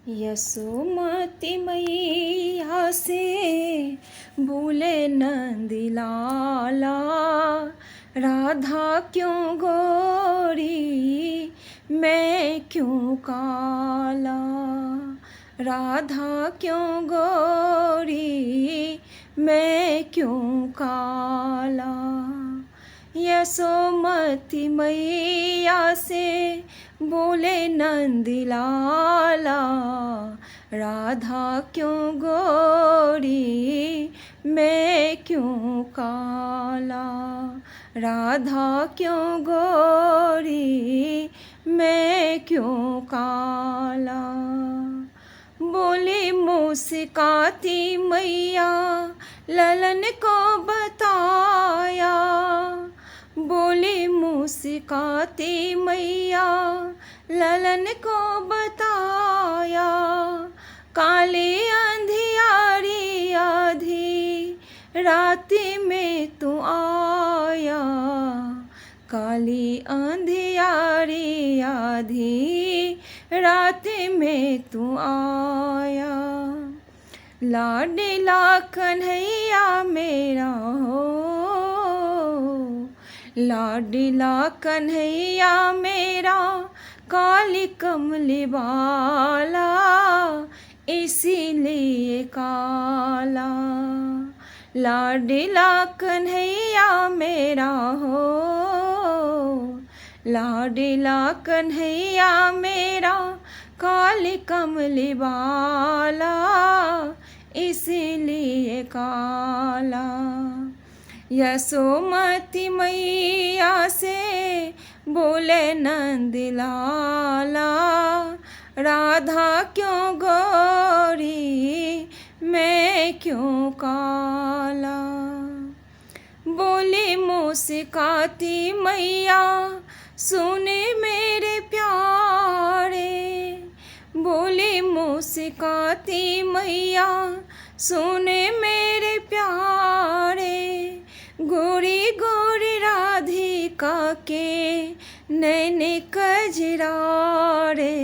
यशोमती मैया से भूले नंदलाला, राधा क्यों गोरी मैं क्यों काला, राधा क्यों गोरी मैं क्यों काला। यशोमती मैया से बोले नंदलाला, राधा क्यों गोरी मैं क्यों काला, राधा क्यों गोरी मैं क्यों काला। बोली मुस्काती मैया ललन को बताया, बोली मुस्काती मैया ललन को बताया, काली अंधियारी आधी राती में तू आया, काली अंधियारी आधी राती में तू आया। लाडला कन्हैया मेरा हो, लाडला कन्हैया मेरा काली कमली वाला, इसीलिए काला। लाडला कन्हैया मेरा हो, लाडला कन्हैया मेरा काली कमली वाला, इसीलिए काला। यशोमती मैया से बोले नंदलाला, राधा क्यों गोरी मैं क्यों काला। बोली मुस्काती मैया सुने मेरे प्यारे, बोली मुस्काती मैया सुने मेरे प्यारे, गोरी गोरी राधिका के नैन कजरारे,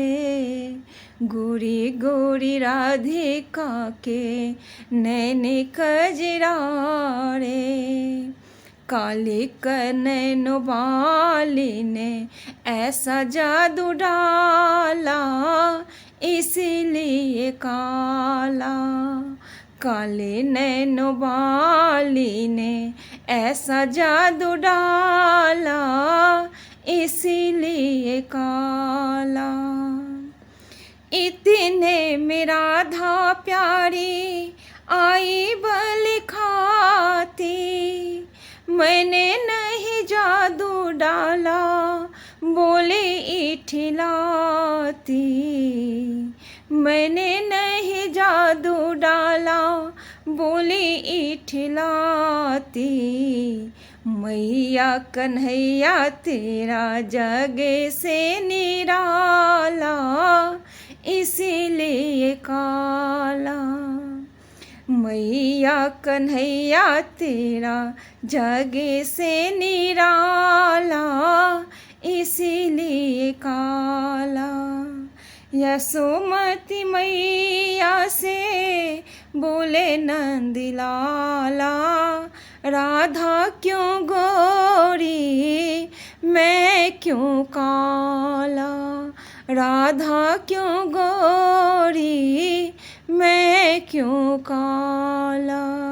गोरी गोरी राधिका के नैन कजरारे। काली कनैन वाली ने ऐसा जादू डाला, इसीलिए काला। काले नैन वाली ने ऐसा जादू डाला, इसीलिए काला। इतने में राधा प्यारी आई बलि खाती, मैंने नहीं जादू डाला बोले इठलाती, मैंने नहीं जादू डाला बोली इठलाती। मैया कन्हैया तेरा जगे से निराला, इसीलिए काला। मैया कन्हैया तेरा जगे से निराला, इसीलिए काला। यशोमती मैया से बोले नंदलाला, राधा क्यों गोरी मैं क्यों काला, राधा क्यों गोरी मैं क्यों काला।